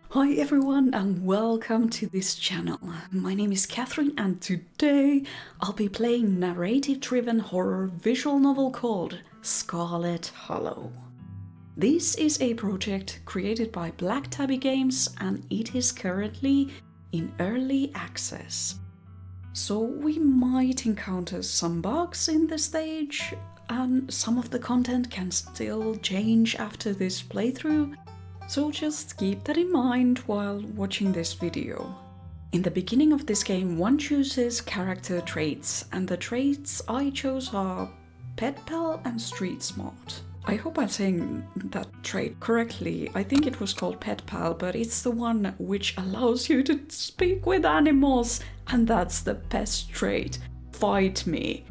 Hi everyone and welcome to this channel. My name is Catherine and today I'll be playing narrative-driven horror visual novel called Scarlet Hollow. This is a project created by Black Tabby Games and it is currently in early access. So we might encounter some bugs in the stage and some of the content can still change after this playthrough, so just keep that in mind while watching this video. In the beginning of this game, one chooses character traits, and the traits I chose are Pet Pal and Street Smart. I hope I'm saying that trait correctly. I think it was called Pet Pal, but it's the one which allows you to speak with animals, and that's the best trait. Fight me.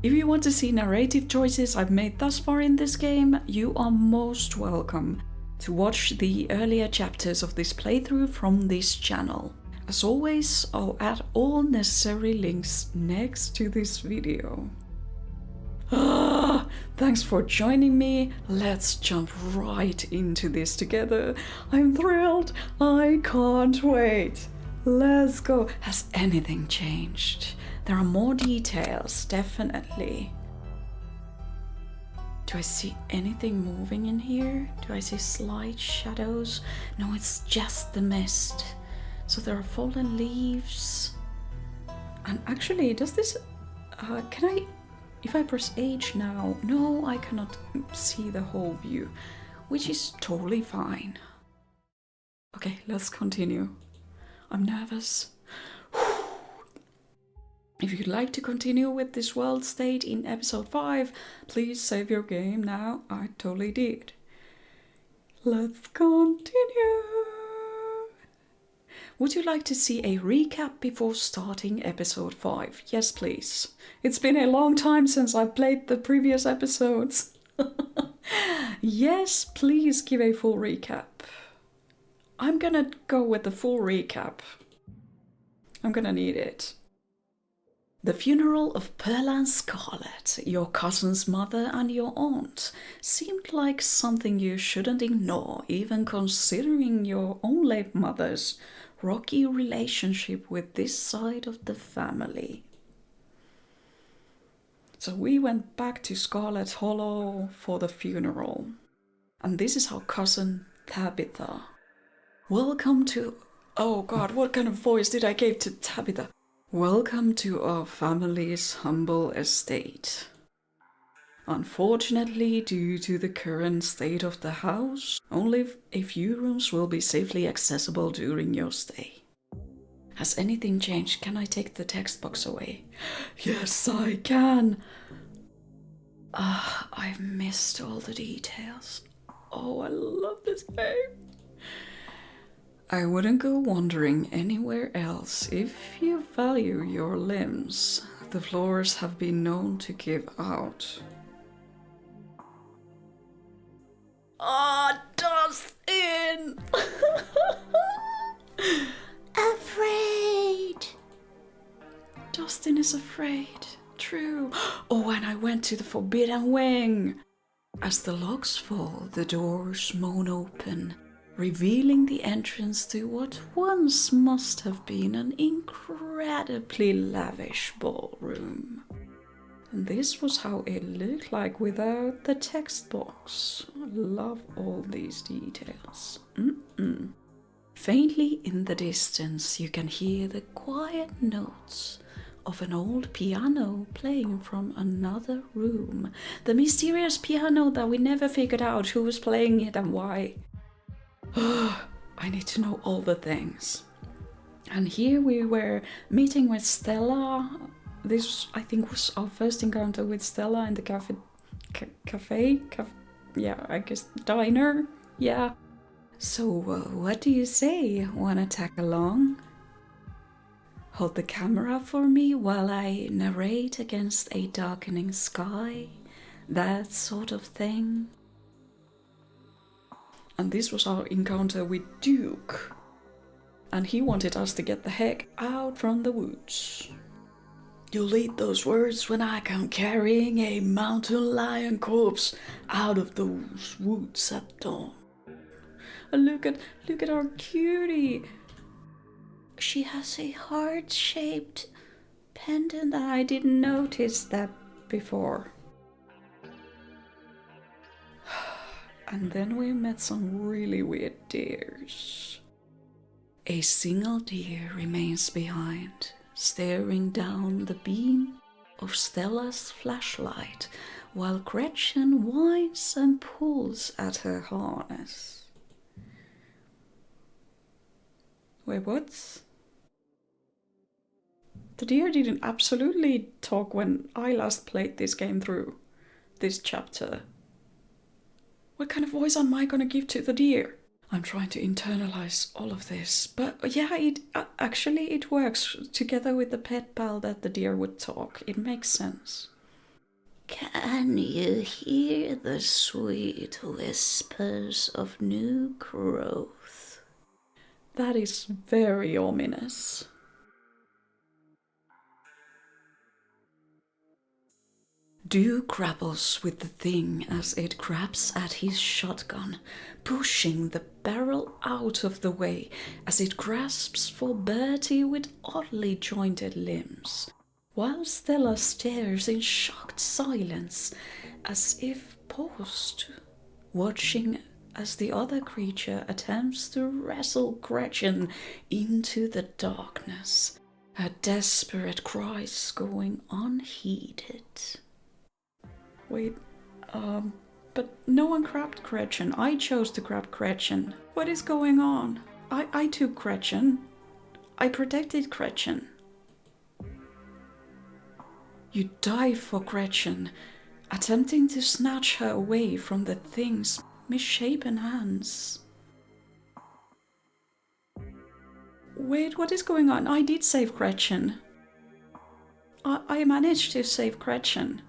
If you want to see narrative choices I've made thus far in this game, you are most welcome to watch the earlier chapters of this playthrough from this channel. As always, I'll add all necessary links next to this video. Thanks for joining me. Let's jump right into this together. I'm thrilled. I can't wait. Let's go. Has anything changed? There are more details, definitely. Do I see anything moving in here? Do I see slight shadows? No, it's just the mist. So there are fallen leaves. And actually, does this... can I... If I press H now... No, I cannot see the whole view, which is totally fine. Okay, let's continue. I'm nervous. If you'd like to continue with this world state in episode 5, please save your game now. I totally did. Let's continue. Would you like to see a recap before starting episode 5? Yes, please. It's been a long time since I've played the previous episodes. Yes, please give a full recap. I'm gonna go with the full recap. I'm gonna need it. The funeral of Pearl and Scarlet, your cousin's mother and your aunt, seemed like something you shouldn't ignore, even considering your own late mother's rocky relationship with this side of the family. So we went back to Scarlet Hollow for the funeral. And this is our cousin Tabitha. Welcome to... Oh god, what kind of voice did I give to Tabitha? Welcome to our family's humble estate. Unfortunately, due to the current state of the house, only a few rooms will be safely accessible during your stay. Has anything changed? Can I take the text box away? Yes, I can! I've missed all the details. Oh, I love this game! I wouldn't go wandering anywhere else if you value your limbs. The floors have been known to give out. Dustin! Afraid! Dustin is afraid. True. Oh, and I went to the Forbidden Wing. As the locks fall, the doors moan open, revealing the entrance to what once must have been an incredibly lavish ballroom. And this was how it looked like without the text box. I love all these details. Faintly in the distance you can hear the quiet notes of an old piano playing from another room. The mysterious piano that we never figured out who was playing it and why. I need to know all the things. And here we were meeting with Stella. This, I think, was our first encounter with Stella in the cafe? Yeah, I guess diner? Yeah. So, what do you say? Wanna tag along? Hold the camera for me while I narrate against a darkening sky? That sort of thing. And this was our encounter with Duke. And he wanted us to get the heck out from the woods. You'll eat those words when I come carrying a mountain lion corpse out of those woods at dawn. Look at our cutie. She has a heart-shaped pendant. I didn't notice that before. And then we met some really weird deers. A single deer remains behind, staring down the beam of Stella's flashlight, while Gretchen whines and pulls at her harness. Wait, what? The deer didn't absolutely talk when I last played this game through, this chapter. What kind of voice am I gonna give to the deer? I'm trying to internalize all of this, but yeah, it works together with the pet pal that the deer would talk. It makes sense. Can you hear the sweet whispers of new growth? That is very ominous. Dew grapples with the thing as it grabs at his shotgun, pushing the barrel out of the way as it grasps for Bertie with oddly jointed limbs, while Stella stares in shocked silence, as if paused, watching as the other creature attempts to wrestle Gretchen into the darkness, her desperate cries going unheeded. Wait, but no one grabbed Gretchen. I chose to grab Gretchen. What is going on? I took Gretchen. I protected Gretchen. You dive for Gretchen, attempting to snatch her away from the thing's misshapen hands. Wait, what is going on? I did save Gretchen. I managed to save Gretchen.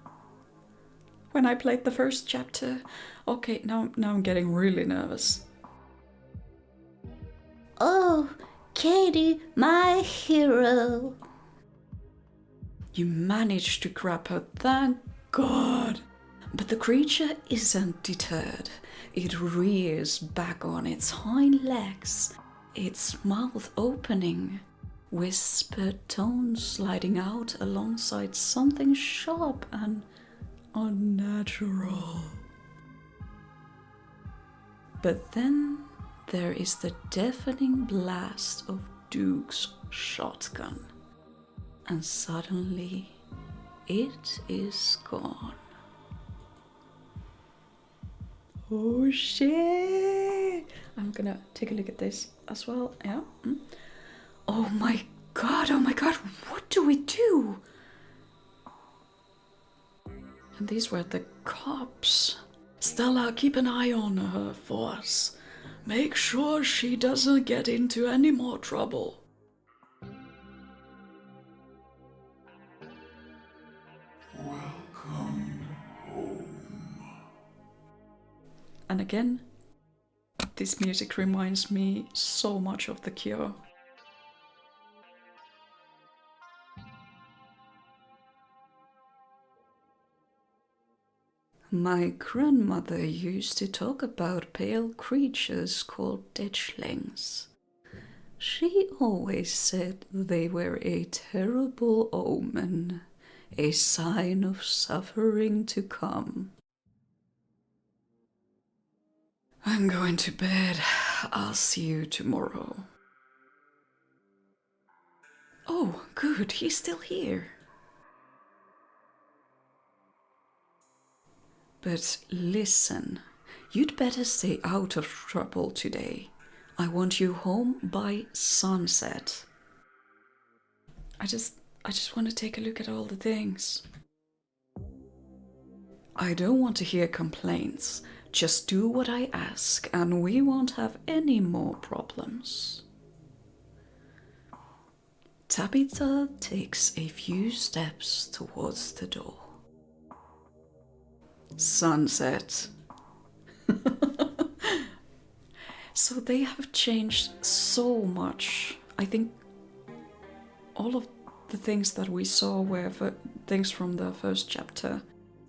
When I played the first chapter. Okay, now I'm getting really nervous. Oh, Katie, my hero. You managed to grab her, thank God. But the creature isn't deterred. It rears back on its hind legs, its mouth opening, whispered tones sliding out alongside something sharp and unnatural. But then there is the deafening blast of Duke's shotgun, and suddenly it is gone. Oh shit! I'm gonna take a look at this as well. Yeah. Oh my god, what do we do? And these were the cops. Stella, keep an eye on her for us. Make sure she doesn't get into any more trouble. Welcome home. And again, this music reminds me so much of The Cure. My grandmother used to talk about pale creatures called ditchlings. She always said they were a terrible omen, a sign of suffering to come. I'm going to bed. I'll see you tomorrow. Oh, good, he's still here. But listen, you'd better stay out of trouble today. I want you home by sunset. I just want to take a look at all the things. I don't want to hear complaints. Just do what I ask and we won't have any more problems. Tabitha takes a few steps towards the door. Sunset. So they have changed so much. I think all of the things that we saw were things from the first chapter.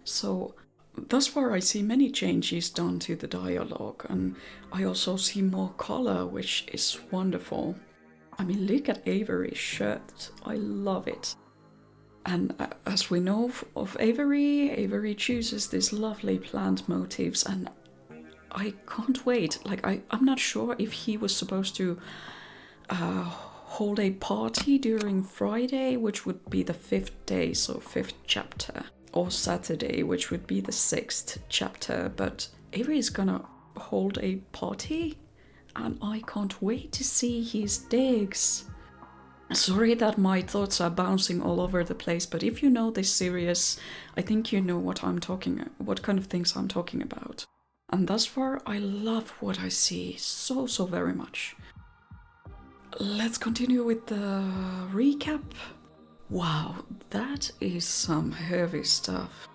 So thus far I see many changes done to the dialogue, and I also see more color, which is wonderful. I mean, look at Avery's shirt. I love it. And as we know of Avery, Avery chooses these lovely plant motifs, and I can't wait. Like, I'm not sure if he was supposed to hold a party during Friday, which would be the 5th day, so 5th chapter, or Saturday, which would be the 6th chapter, but Avery is gonna hold a party, and I can't wait to see his digs. Sorry that my thoughts are bouncing all over the place, but if you know this series, I think you know what kind of things I'm talking about. And thus far, I love what I see so very much. Let's continue with the recap. Wow, that is some heavy stuff.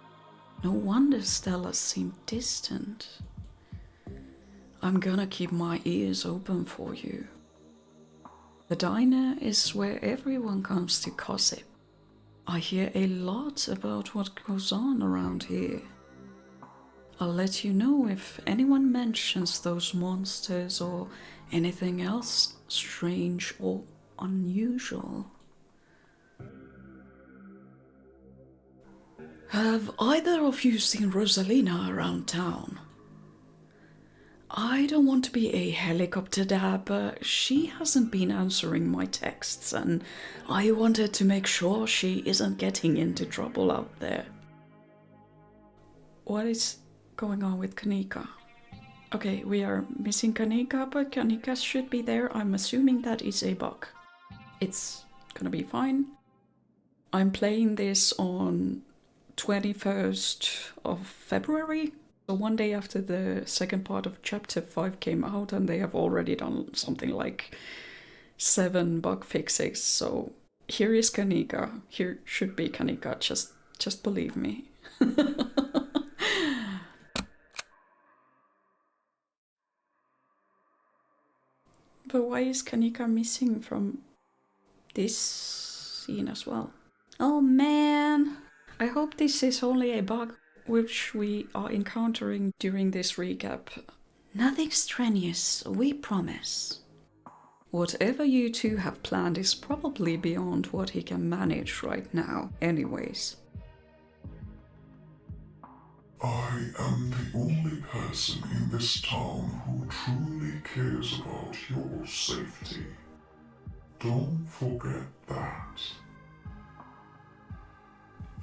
No wonder Stella seemed distant. I'm gonna keep my ears open for you. The diner is where everyone comes to gossip. I hear a lot about what goes on around here. I'll let you know if anyone mentions those monsters or anything else strange or unusual. Have either of you seen Rosalina around town? I don't want to be a helicopter dad, but she hasn't been answering my texts, and I wanted to make sure she isn't getting into trouble out there. What is going on with Kaneeka? Okay, we are missing Kaneeka, but Kaneeka should be there. I'm assuming that is a bug. It's gonna be fine. I'm playing this on 21st of February. So one day after the second part of chapter 5 came out, and they have already done something like 7 bug fixes. So here is Kaneeka. Here should be Kaneeka. Just believe me. But why is Kaneeka missing from this scene as well? Oh man! I hope this is only a bug which we are encountering during this recap. Nothing strenuous, we promise. Whatever you two have planned is probably beyond what he can manage right now, anyways. I am the only person in this town who truly cares about your safety. Don't forget that.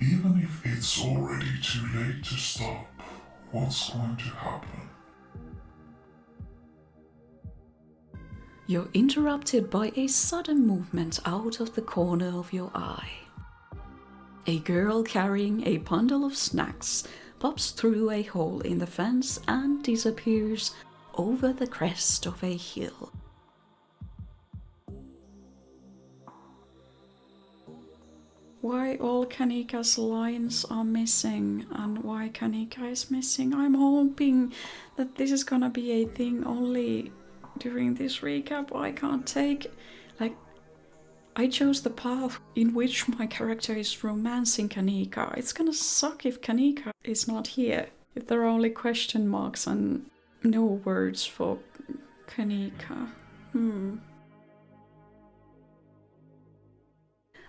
Even if it's already too late to stop, what's going to happen? You're interrupted by a sudden movement out of the corner of your eye. A girl carrying a bundle of snacks pops through a hole in the fence and disappears over the crest of a hill. Why all Kaneeka's lines are missing and why Kaneeka is missing? I'm hoping that this is gonna be a thing only during this recap. I can't take, like, I chose the path in which my character is romancing Kaneeka. It's gonna suck if Kaneeka is not here. If there are only question marks and no words for Kaneeka.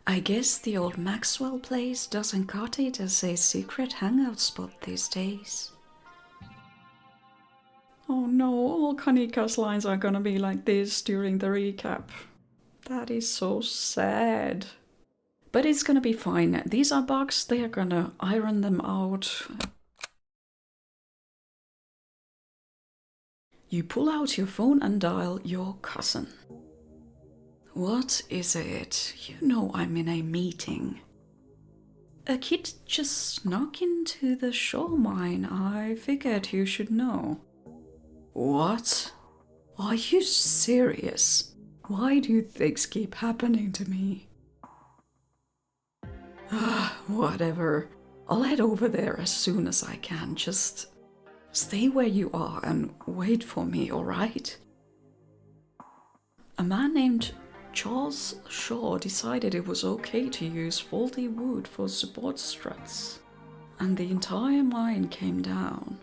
I guess the old Maxwell place doesn't cut it as a secret hangout spot these days. Oh no, all Kaneeka's lines are gonna be like this during the recap. That is so sad. But it's gonna be fine. These are bugs, they are gonna iron them out. You pull out your phone and dial your cousin. What is it? You know I'm in a meeting. A kid just snuck into the shore mine. I figured you should know. What? Are you serious? Why do things keep happening to me? Whatever. I'll head over there as soon as I can. Just stay where you are and wait for me, alright? A man named Charles Shaw decided it was okay to use faulty wood for support struts, and the entire mine came down.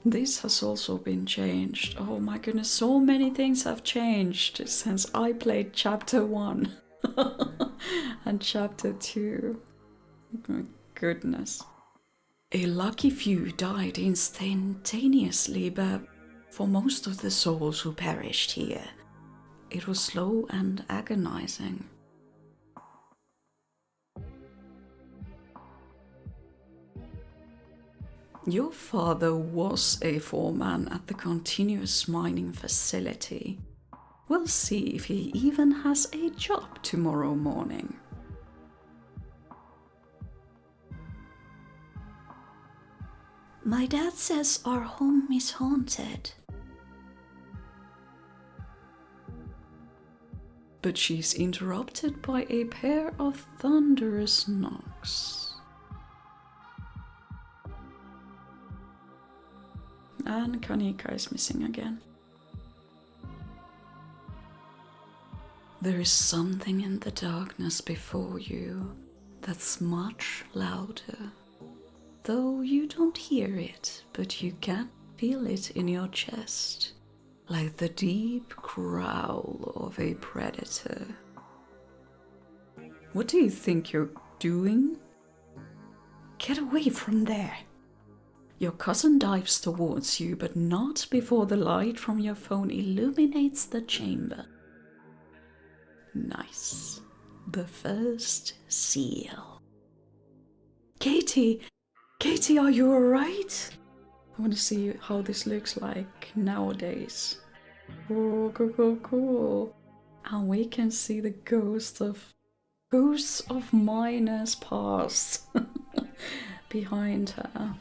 This has also been changed. Oh my goodness, so many things have changed since I played Chapter 1 and Chapter 2. My goodness. A lucky few died instantaneously, but for most of the souls who perished here, it was slow and agonizing. Your father was a foreman at the continuous mining facility. We'll see if he even has a job tomorrow morning. My dad says our home is haunted. But she's interrupted by a pair of thunderous knocks. And Kaneeka is missing again. There is something in the darkness before you that's much louder. Though you don't hear it, but you can feel it in your chest, like the deep growl of a predator. What do you think you're doing? Get away from there! Your cousin dives towards you, but not before the light from your phone illuminates the chamber. Nice. The first seal. Katie, are you alright? I want to see how this looks like nowadays. Oh, cool. And we can see the ghosts of miners past behind her.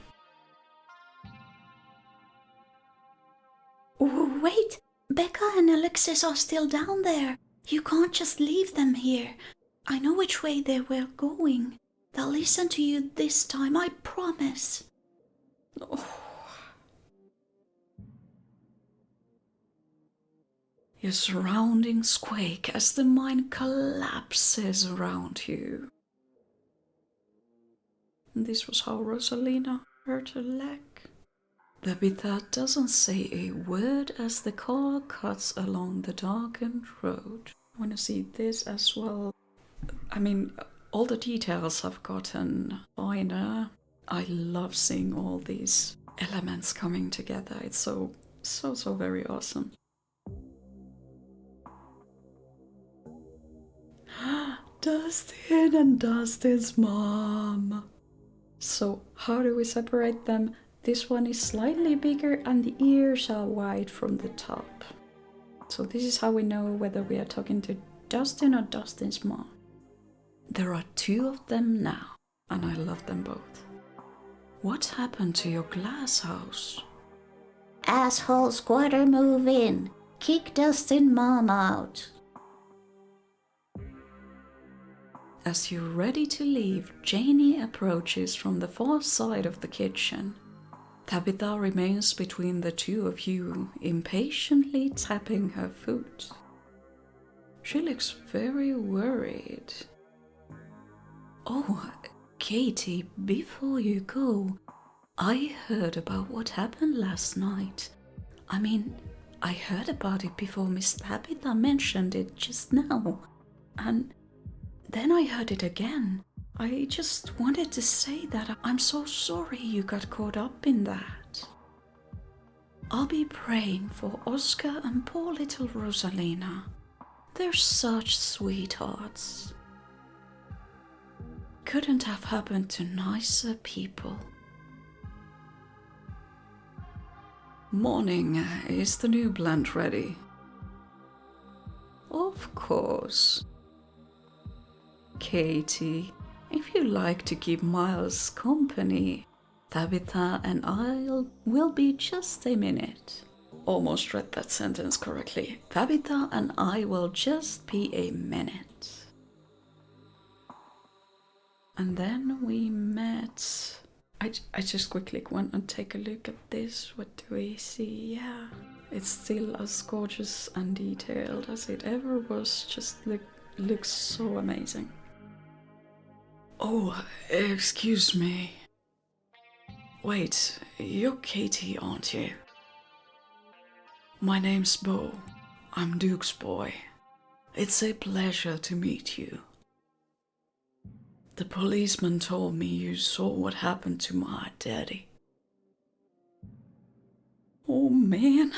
Oh, wait! Becca and Alexis are still down there. You can't just leave them here. I know which way they were going. They'll listen to you this time, I promise. Oh. Your surroundings quake as the mine collapses around you. And this was how Rosalina hurt her leg. Tabitha doesn't say a word as the car cuts along the darkened road. I want to see this as well. I mean, all the details have gotten finer. I love seeing all these elements coming together. It's so very awesome. Dustin and Dustin's mom. So how do we separate them? This one is slightly bigger and the ears are wide from the top. So this is how we know whether we are talking to Dustin or Dustin's mom. There are two of them now, and I love them both. What happened to your glass house? Asshole squatter, move in. Kick Dustin mom out. As you're ready to leave, Janie approaches from the far side of the kitchen. Tabitha remains between the two of you, impatiently tapping her foot. She looks very worried. Oh, Katie, before you go, I heard about what happened last night. I mean, I heard about it before Miss Tabitha mentioned it just now. And then I heard it again. I just wanted to say that I'm so sorry you got caught up in that. I'll be praying for Oscar and poor little Rosalina. They're such sweethearts. Couldn't have happened to nicer people. Morning, is the new blend ready? Of course. Katie, if you like to keep Miles company, Tabitha and I will be just a minute. Almost read that sentence correctly. Tabitha and I will just be a minute. And then we met I just quickly went and take a look at this. What do we see? Yeah, it's still as gorgeous and detailed as it ever was. Just looks so amazing. Oh, excuse me. Wait, you're Katie, aren't you? My name's Bo. I'm Duke's boy. It's a pleasure to meet you. The policeman told me you saw what happened to my daddy. Oh man.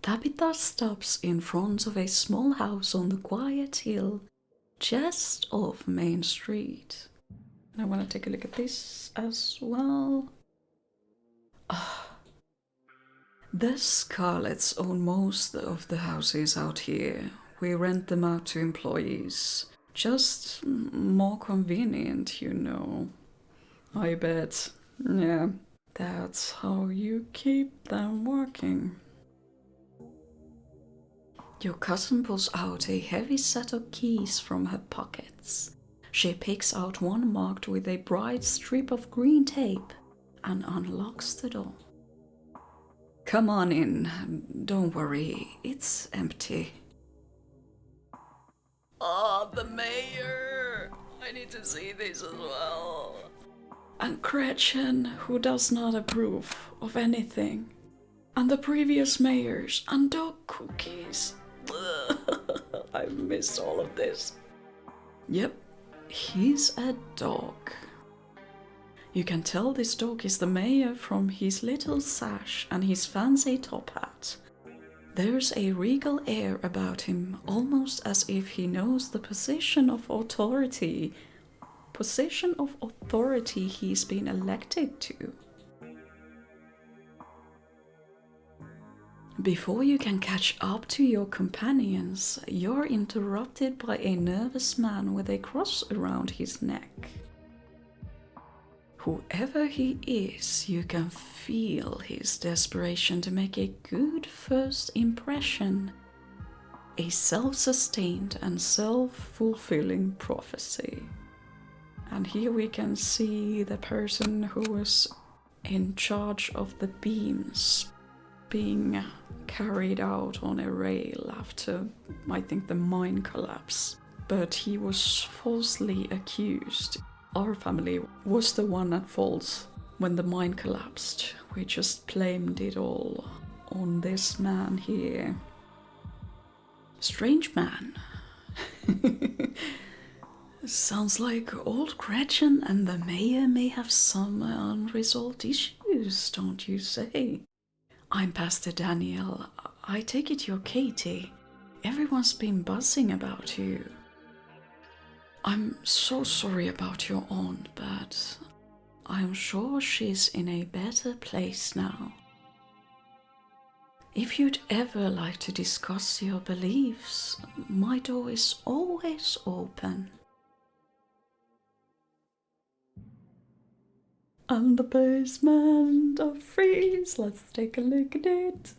Tabitha stops in front of a small house on the quiet hill just off Main Street. And I want to take a look at this as well. The Scarlets own most of the houses out here. We rent them out to employees. Just more convenient, you know. I bet. Yeah, that's how you keep them working. Your cousin pulls out a heavy set of keys from her pockets. She picks out one marked with a bright strip of green tape and unlocks the door. Come on in. Don't worry, it's empty. Oh, the mayor! I need to see this as well. And Gretchen, who does not approve of anything. And the previous mayors, and dog cookies. I missed all of this. Yep, he's a dog. You can tell this dog is the mayor from his little sash and his fancy top hat. There's a regal air about him, almost as if he knows the position of authority he's been elected to. Before you can catch up to your companions, you're interrupted by a nervous man with a cross around his neck. Whoever he is, you can feel his desperation to make a good first impression. A self-sustained and self-fulfilling prophecy. And here we can see the person who was in charge of the beams being carried out on a rail after, I think, the mine collapse. But he was falsely accused. Our family was the one at fault when the mine collapsed. We just blamed it all on this man here. Strange man. Sounds like old Gretchen and the mayor may have some unresolved issues, don't you say? I'm Pastor Daniel. I take it you're Katie. Everyone's been buzzing about you. I'm so sorry about your aunt, but I'm sure she's in a better place now. If you'd ever like to discuss your beliefs, my door is always open. And the basement of Freeze, let's take a look at it.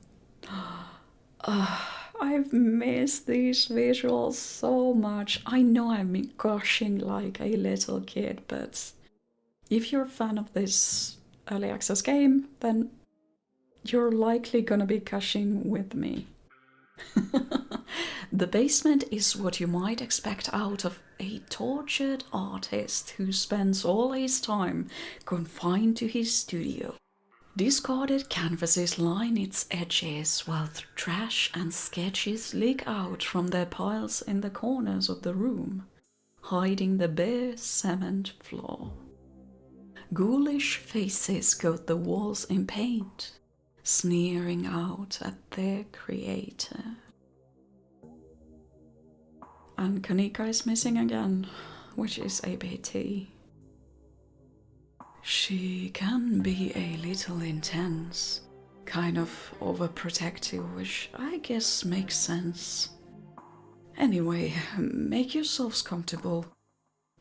I've missed these visuals so much. I know I've been gushing like a little kid, but if you're a fan of this early access game, then you're likely gonna be gushing with me. The basement is what you might expect out of a tortured artist who spends all his time confined to his studio. Discarded canvases line its edges while trash and sketches leak out from their piles in the corners of the room, hiding the bare cement floor. Ghoulish faces coat the walls in paint, sneering out at their creator. And Kaneeka is missing again, which is a pity. She can be a little intense, kind of overprotective, which I guess makes sense. Anyway, make yourselves comfortable.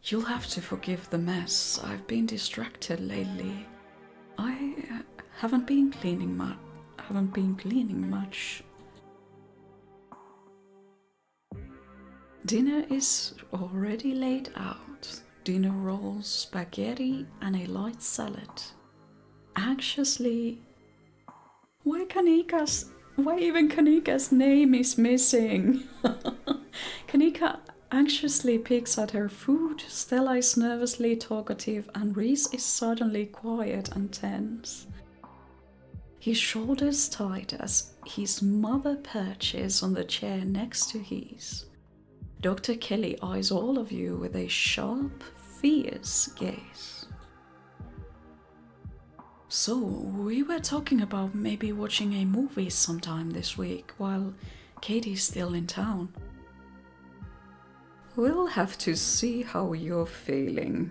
You'll have to forgive the mess. I've been distracted lately. I haven't been cleaning much. Dinner is already laid out. dinner rolls, spaghetti, and a light salad. Anxiously, why even Kaneeka's name is missing? Kaneeka anxiously picks at her food, Stella is nervously talkative, and Reese is suddenly quiet and tense. His shoulders tight as his mother perches on the chair next to his. Dr. Kelly eyes all of you with a sharp, fierce gaze. So, we were talking about maybe watching a movie sometime this week while Katie's still in town. We'll have to see how you're feeling.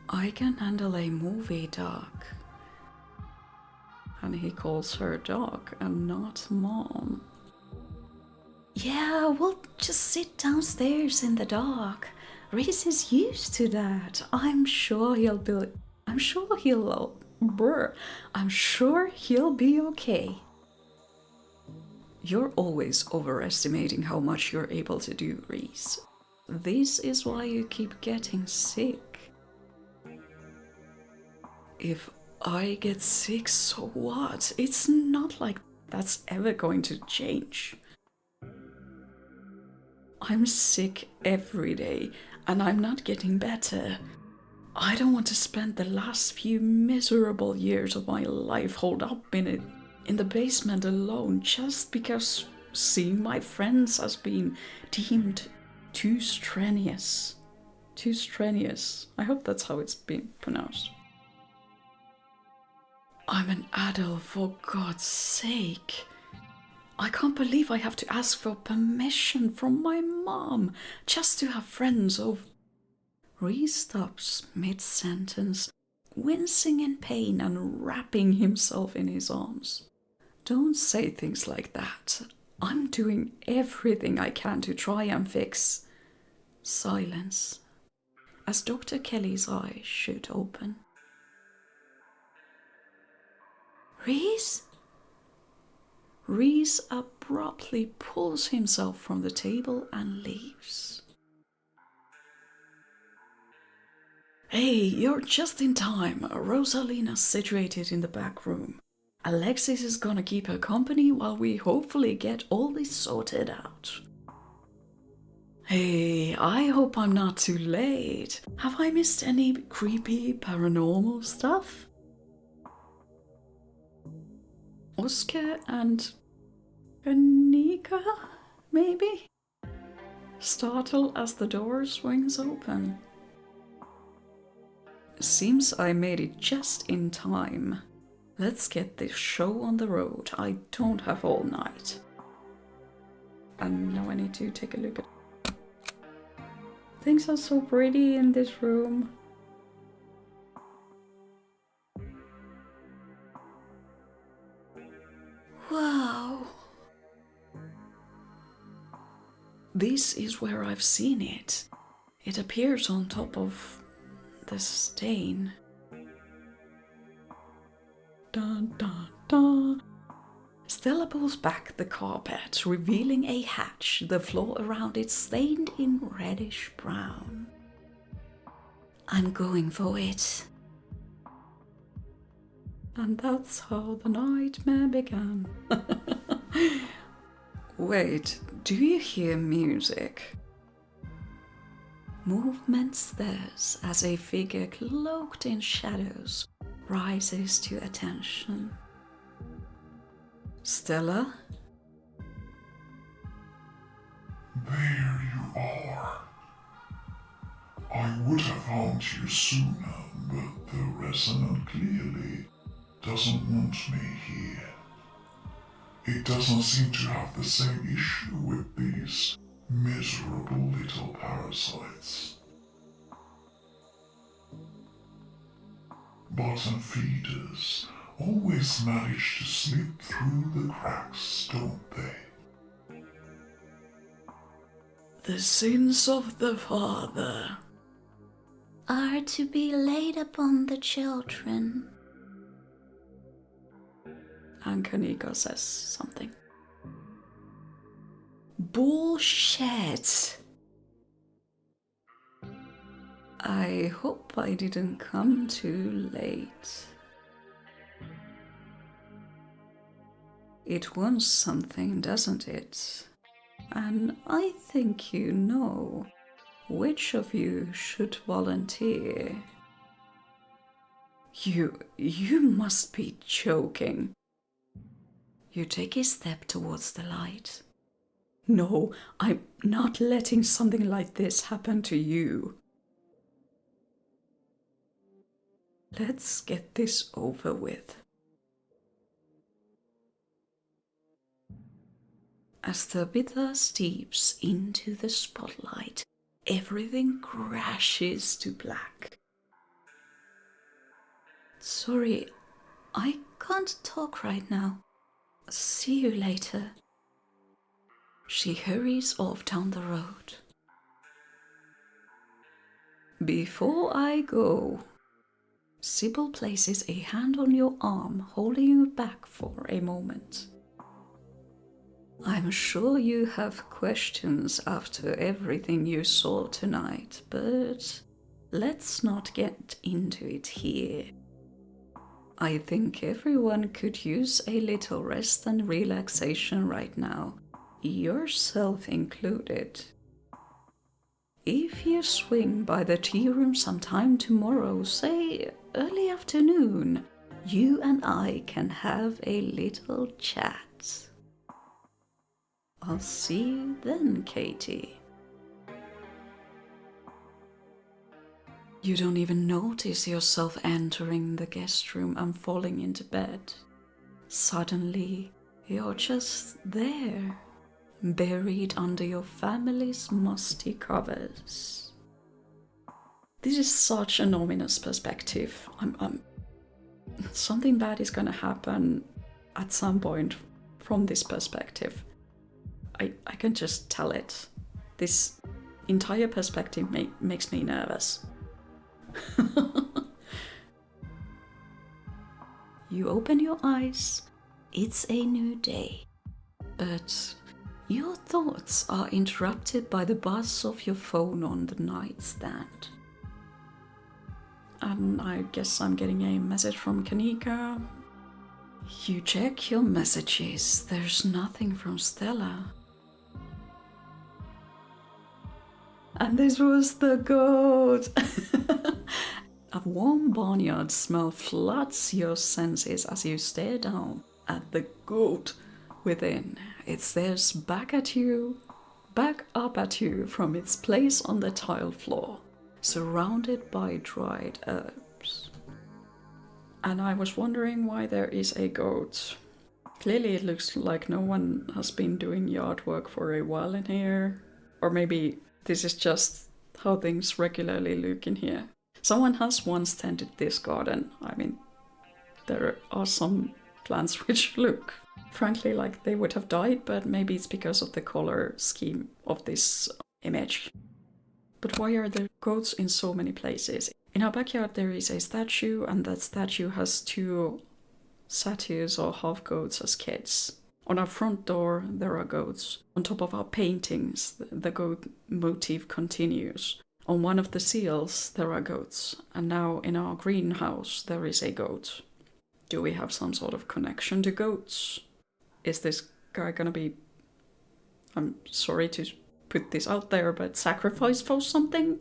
I can handle a movie, Doc. And he calls her Doc and not Mom. Yeah, we'll just sit downstairs in the dark. Reese is used to that. I'm sure he'll be okay. You're always overestimating how much you're able to do, Reese. This is why you keep getting sick. If I get sick, so what? It's not like that's ever going to change. I'm sick every day, and I'm not getting better. I don't want to spend the last few miserable years of my life holed up in the basement alone just because seeing my friends has been deemed too strenuous. Too strenuous. I hope that's how it's been pronounced. I'm an adult, for God's sake. I can't believe I have to ask for permission from my mom just to have friends over. Reese stops mid-sentence, wincing in pain and wrapping himself in his arms. Don't say things like that. I'm doing everything I can to try and fix. Silence, as Dr. Kelly's eyes shoot open. Reese? Reese abruptly pulls himself from the table and leaves. Hey, you're just in time. Rosalina's situated in the back room. Alexis is gonna keep her company while we hopefully get all this sorted out. Hey, I hope I'm not too late. Have I missed any creepy paranormal stuff? Oscar and Kaneeka, maybe? Startle as the door swings open. Seems I made it just in time. Let's get this show on the road. I don't have all night. And now I need to take a look at... Things are so pretty in this room. Wow. This is where I've seen it. It appears on top of the stain. Dun dun dun. Stella pulls back the carpet, revealing a hatch, the floor around it stained in reddish brown. I'm going for it. And that's how the nightmare began. Wait, do you hear music? Movement stirs as a figure cloaked in shadows rises to attention. Stella? There you are. I would have found you sooner, but the resonant clearly doesn't want me here. It doesn't seem to have the same issue with these miserable little parasites. Bottom feeders always manage to slip through the cracks, don't they? The sins of the father are to be laid upon the children. And Kaneeka says something. Bullshit! I hope I didn't come too late. It wants something, doesn't it? And I think you know which of you should volunteer. You must be joking. You take a step towards the light. No, I'm not letting something like this happen to you. Let's get this over with. As the bitter steeps into the spotlight, everything crashes to black. Sorry, I can't talk right now. See you later. She hurries off down the road. Before I go, Sybil places a hand on your arm, holding you back for a moment. I'm sure you have questions after everything you saw tonight, but let's not get into it here. I think everyone could use a little rest and relaxation right now, yourself included. If you swing by the tea room sometime tomorrow, say early afternoon, you and I can have a little chat. I'll see you then, Katie. You don't even notice yourself entering the guest room and falling into bed. Suddenly, you're just there, buried under your family's musty covers. This is such an ominous perspective. Something bad is gonna happen at some point from this perspective. I can just tell it. This entire perspective makes me nervous. You open your eyes. It's a new day. But your thoughts are interrupted by the buzz of your phone on the nightstand. And I guess I'm getting a message from Kaneeka. You check your messages. There's nothing from Stella. And this was the goat! A warm barnyard smell floods your senses as you stare down at the goat within. It stares back up at you from its place on the tile floor, surrounded by dried herbs. And I was wondering why there is a goat. Clearly it looks like no one has been doing yard work for a while in here. Or maybe this is just how things regularly look in here. Someone has once tended this garden. I mean, there are some plants which look, frankly, like they would have died, but maybe it's because of the color scheme of this image. But why are there goats in so many places? In our backyard there is a statue, and that statue has two satyrs or half goats as kids. On our front door there are goats. On top of our paintings, the goat motif continues. On one of the seals there are goats. And now in our greenhouse there is a goat. Do we have some sort of connection to goats? Is this guy gonna be, I'm sorry to put this out there, but sacrificed for something?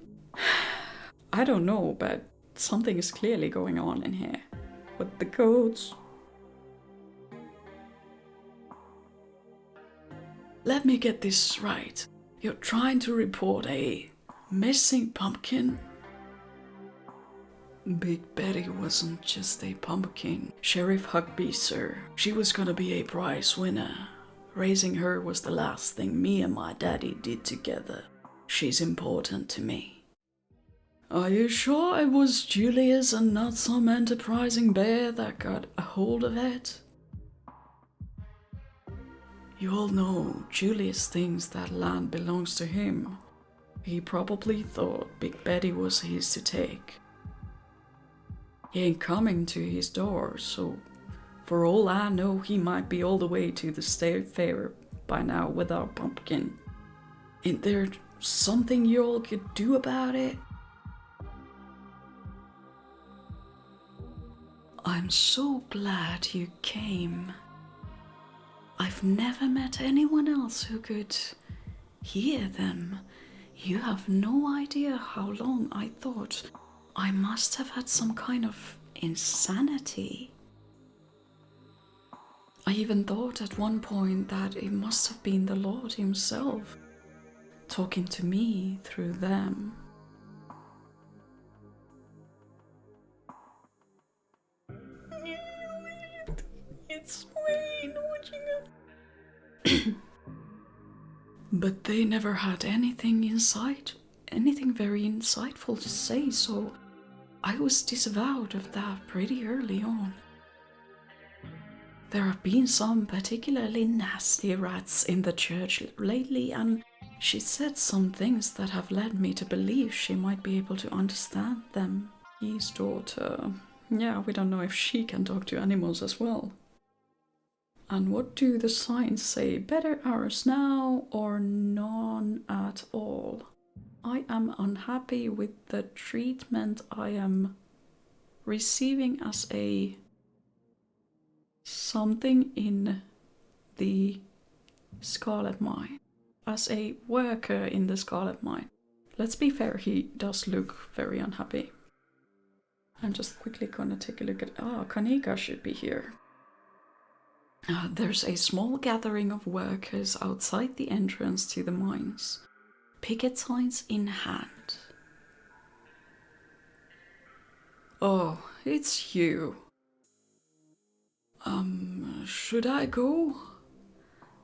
I don't know, but something is clearly going on in here. With the goats. Let me get this right. You're trying to report a missing pumpkin? Big Betty wasn't just a pumpkin. Sheriff Hugby, sir. She was gonna be a prize winner. Raising her was the last thing me and my daddy did together. She's important to me. Are you sure it was Julius and not some enterprising bear that got a hold of it? You all know Julius thinks that land belongs to him. He probably thought Big Betty was his to take. He ain't coming to his door, so for all I know he might be all the way to the state fair by now with our pumpkin. Ain't there something you all could do about it? I'm so glad you came. I've never met anyone else who could hear them. You have no idea how long I thought I must have had some kind of insanity. I even thought at one point that it must have been the Lord himself talking to me through them. It's Wayne watching it. But they never had anything very insightful to say, so I was disavowed of that pretty early on. There have been some particularly nasty rats in the church lately, and she said some things that have led me to believe she might be able to understand them. His daughter. Yeah, we don't know if she can talk to animals as well. And what do the signs say? Better hours now or none at all? I am unhappy with the treatment I am receiving as a something in the Scarlet Mine. As a worker in the Scarlet Mine. Let's be fair, he does look very unhappy. I'm just quickly gonna take a look at... Kaneeka should be here. There's a small gathering of workers outside the entrance to the mines. Picket signs in hand. Oh, it's you. Should I go?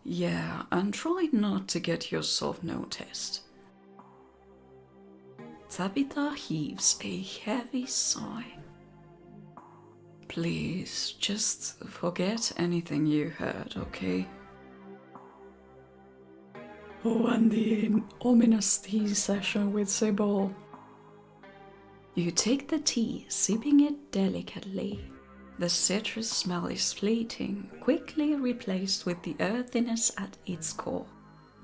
Yeah, and try not to get yourself noticed. Tabitha heaves a heavy sigh. Please, just forget anything you heard, okay? Oh, and the ominous tea session with Sybil. You take the tea, sipping it delicately. The citrus smell is fleeting, quickly replaced with the earthiness at its core,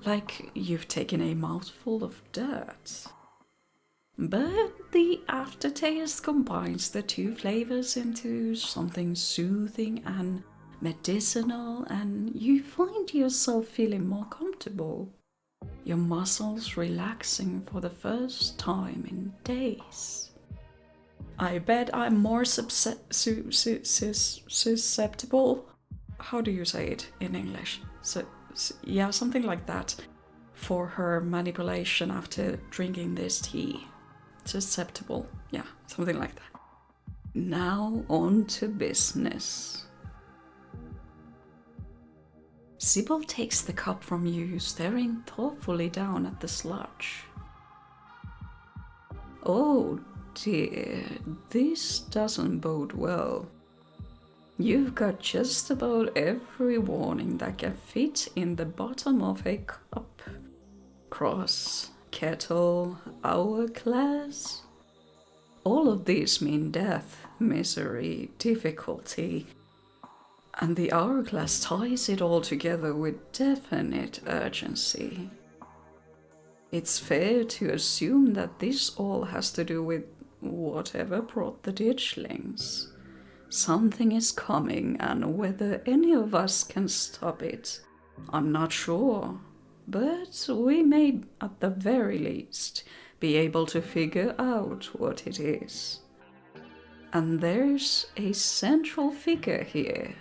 like you've taken a mouthful of dirt. But the aftertaste combines the two flavors into something soothing and medicinal, and you find yourself feeling more comfortable, your muscles relaxing for the first time in days. I bet I'm more susceptible. How do you say it in English? Yeah, something like that. For her manipulation after drinking this tea. Susceptible. Yeah, something like that. Now on to business. Sybil takes the cup from you, staring thoughtfully down at the sludge. Oh dear, this doesn't bode well. You've got just about every warning that can fit in the bottom of a cup. Cross, kettle, hourglass. All of these mean death, misery, difficulty, and the hourglass ties it all together with definite urgency. It's fair to assume that this all has to do with whatever brought the ditchlings. Something is coming, and whether any of us can stop it, I'm not sure. But we may, at the very least, be able to figure out what it is. And there's a central figure here,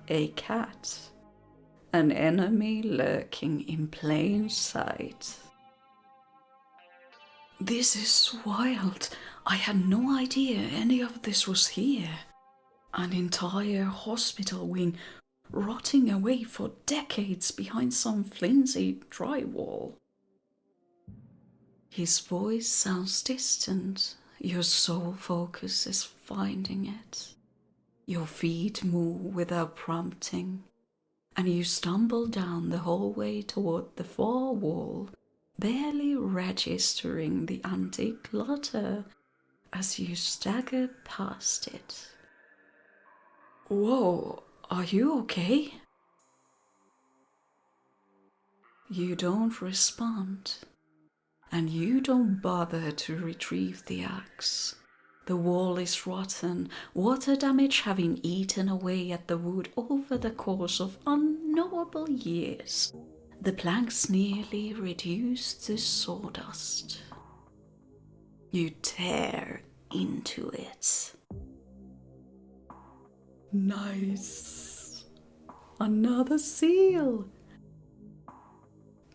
a cat. An enemy lurking in plain sight. This is wild. I had no idea any of this was here. An entire hospital wing rotting away for decades behind some flimsy drywall. His voice sounds distant. Your sole focus is finding it. Your feet move without prompting, and you stumble down the hallway toward the far wall, barely registering the antique clutter as you stagger past it. Whoa, are you okay? You don't respond, and you don't bother to retrieve the axe. The wall is rotten, water damage having eaten away at the wood over the course of unknowable years. The planks nearly reduced to sawdust. You tear into it. Nice. Another seal.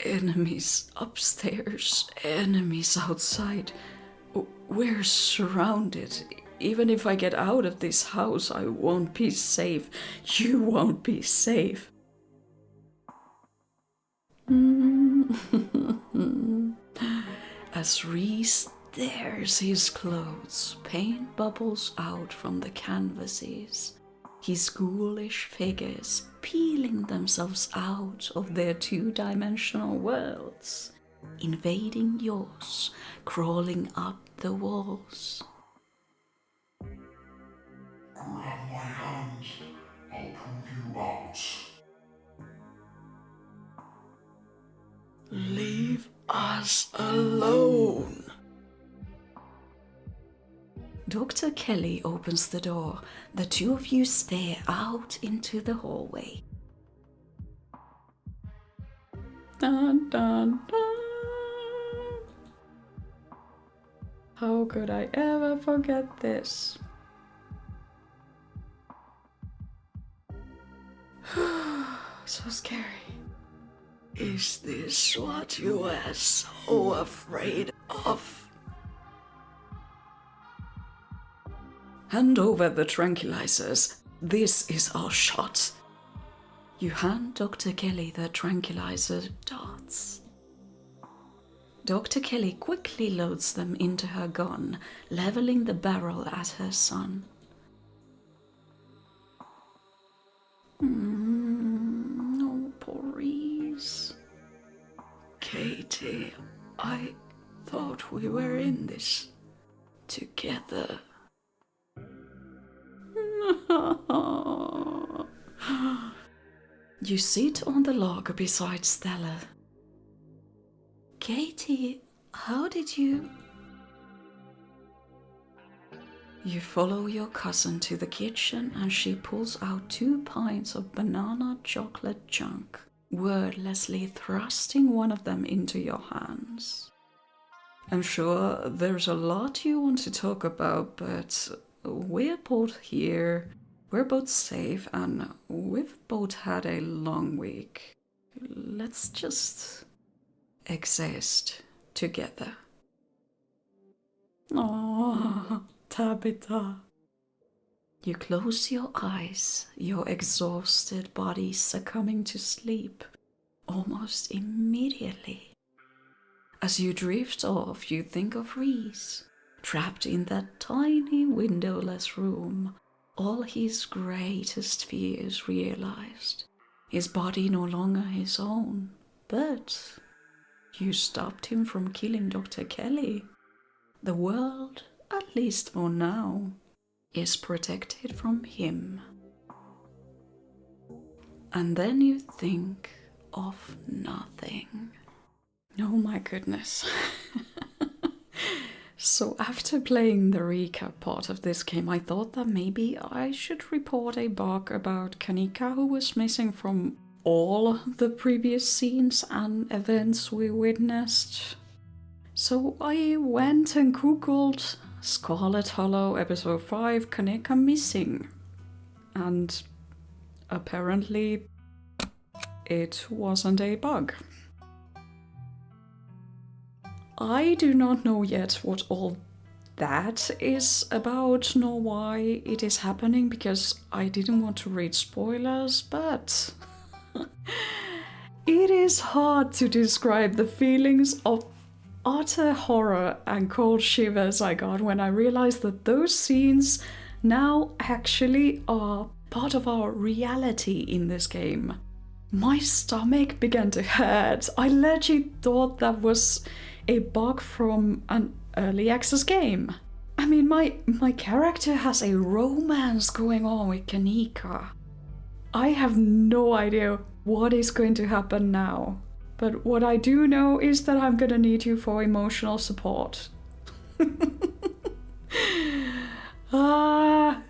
Enemies upstairs, enemies outside. We're surrounded. Even if I get out of this house, I won't be safe. You won't be safe. As Reese tears his clothes, paint bubbles out from the canvases. His ghoulish figures peeling themselves out of their two-dimensional worlds, invading yours, crawling up the walls. Grab my hand. I'll pull you out. Leave us alone. Dr. Kelly opens the door. The two of you stare out into the hallway. Dun, dun, dun. How could I ever forget this? So scary. Is this what you were so afraid of? Hand over the tranquilizers. This is our shot. You hand Dr. Kelly the tranquilizer darts. Dr. Kelly quickly loads them into her gun, leveling the barrel at her son. Oh, poor Reese. Katie, I thought we were in this together. You sit on the log beside Stella. Katie, how did you... You follow your cousin to the kitchen and she pulls out 2 pints of banana chocolate junk, wordlessly thrusting one of them into your hands. I'm sure there's a lot you want to talk about, but we're both here, we're both safe, and we've both had a long week. Let's just exist together. Oh, Tabitha. You close your eyes, your exhausted body succumbing to sleep almost immediately. As you drift off, you think of Reese, trapped in that tiny windowless room, all his greatest fears realized. His body no longer his own, but you stopped him from killing Dr. Kelly. The world, at least for now, is protected from him. And then you think of nothing. Oh my goodness. So after playing the recap part of this game, I thought that maybe I should report a bug about Kaneeka, who was missing from all the previous scenes and events we witnessed. So I went and googled Scarlet Hollow episode 5 Kaneeka missing. And apparently it wasn't a bug. I do not know yet what all that is about, nor why it is happening, because I didn't want to read spoilers, but it is hard to describe the feelings of utter horror and cold shivers I got when I realized that those scenes now actually are part of our reality in this game. My stomach began to hurt. I legit thought that was a bug from an early access game. I mean, my character has a romance going on with Kaneeka. I have no idea what is going to happen now, but what I do know is that I'm gonna need you for emotional support. Ah,